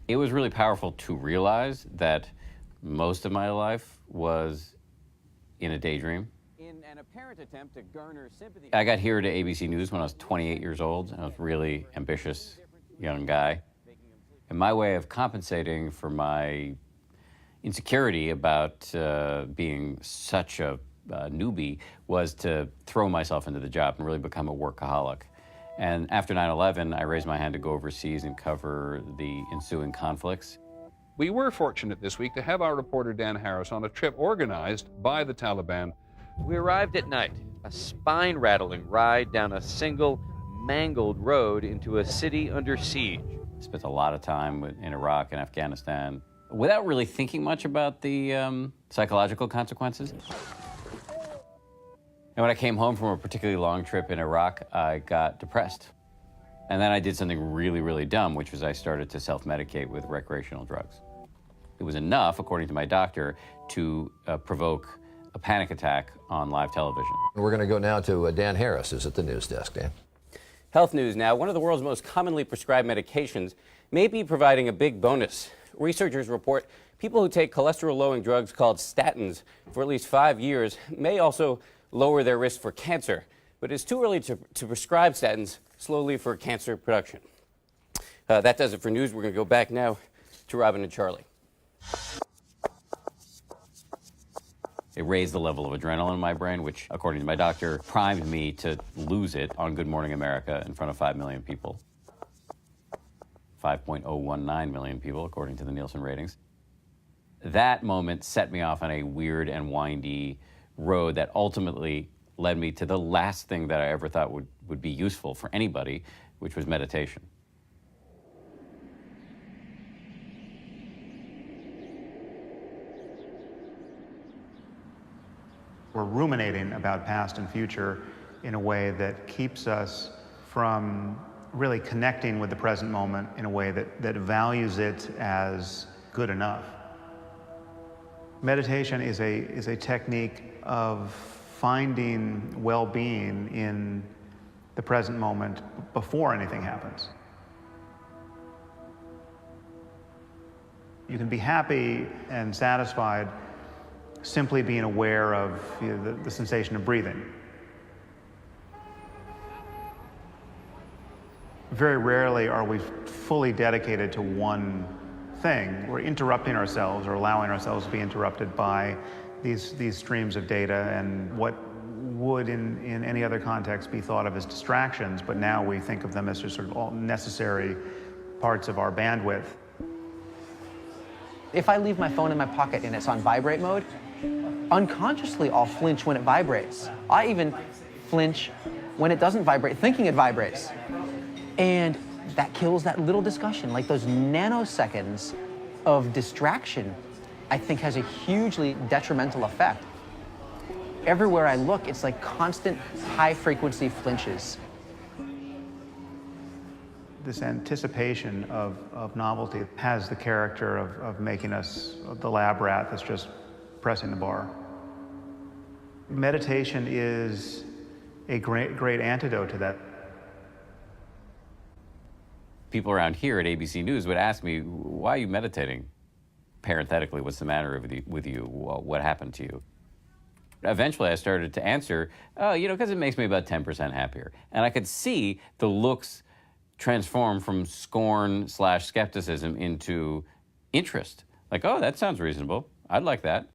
It was really powerful to realize that most of my life was in a daydream. In an apparent attempt to garner sympathy. I got here to ABC News when I was 28 years old. I was a really ambitious young guy. And my way of compensating for my insecurity about being such a newbie was to throw myself into the job and really become a workaholic. And after 9/11, I raised my hand to go overseas and cover the ensuing conflicts. We were fortunate this week to have our reporter Dan Harris on a trip organized by the Taliban. We arrived at night, a spine-rattling ride down a single, mangled road into a city under siege. Spent a lot of time in Iraq and Afghanistan without really thinking much about the psychological consequences. And when I came home from a particularly long trip in Iraq, I got depressed. And then I did something really, really dumb, which was I started to self-medicate with recreational drugs. It was enough, according to my doctor, to provoke a panic attack on live television. We're going to go now to Dan Harris, who's at the news desk. Dan. Health news now. One of the world's most commonly prescribed medications may be providing a big bonus. Researchers report people who take cholesterol-lowering drugs called statins for at least 5 years may also lower their risk for cancer. But it's too early to prescribe statins slowly for cancer production. That does it for news. We're going to go back now to Robin and Charlie. It raised the level of adrenaline in my brain, which, according to my doctor, primed me to lose it on Good Morning America in front of 5 million people. 5.019 million people, according to the Nielsen ratings. That moment set me off on a weird and windy road that ultimately led me to the last thing that I ever thought would be useful for anybody, which was meditation. We're ruminating about past and future in a way that keeps us from really connecting with the present moment in a way that values it as good enough. Meditation is a technique of finding well-being in the present moment before anything happens. You can be happy and satisfied simply being aware of the sensation of breathing. Very rarely are we fully dedicated to one thing. We're interrupting ourselves or allowing ourselves to be interrupted by these streams of data and what would in any other context be thought of as distractions, but now we think of them as just sort of all necessary parts of our bandwidth. If I leave my phone in my pocket and it's on vibrate mode, unconsciously I'll flinch when it vibrates. I even flinch when it doesn't vibrate, thinking it vibrates. And that kills that little discussion. Like those nanoseconds of distraction, I think has a hugely detrimental effect. Everywhere I look, it's like constant high-frequency flinches. This anticipation of novelty has the character of making us the lab rat that's just pressing the bar. Meditation is a great antidote to that. People around here at ABC News would ask me, why are you meditating? Parenthetically, what's the matter with you? What happened to you? Eventually, I started to answer, oh, because it makes me about 10% happier. And I could see the looks transform from scorn/skepticism into interest. Like, oh, that sounds reasonable. I'd like that.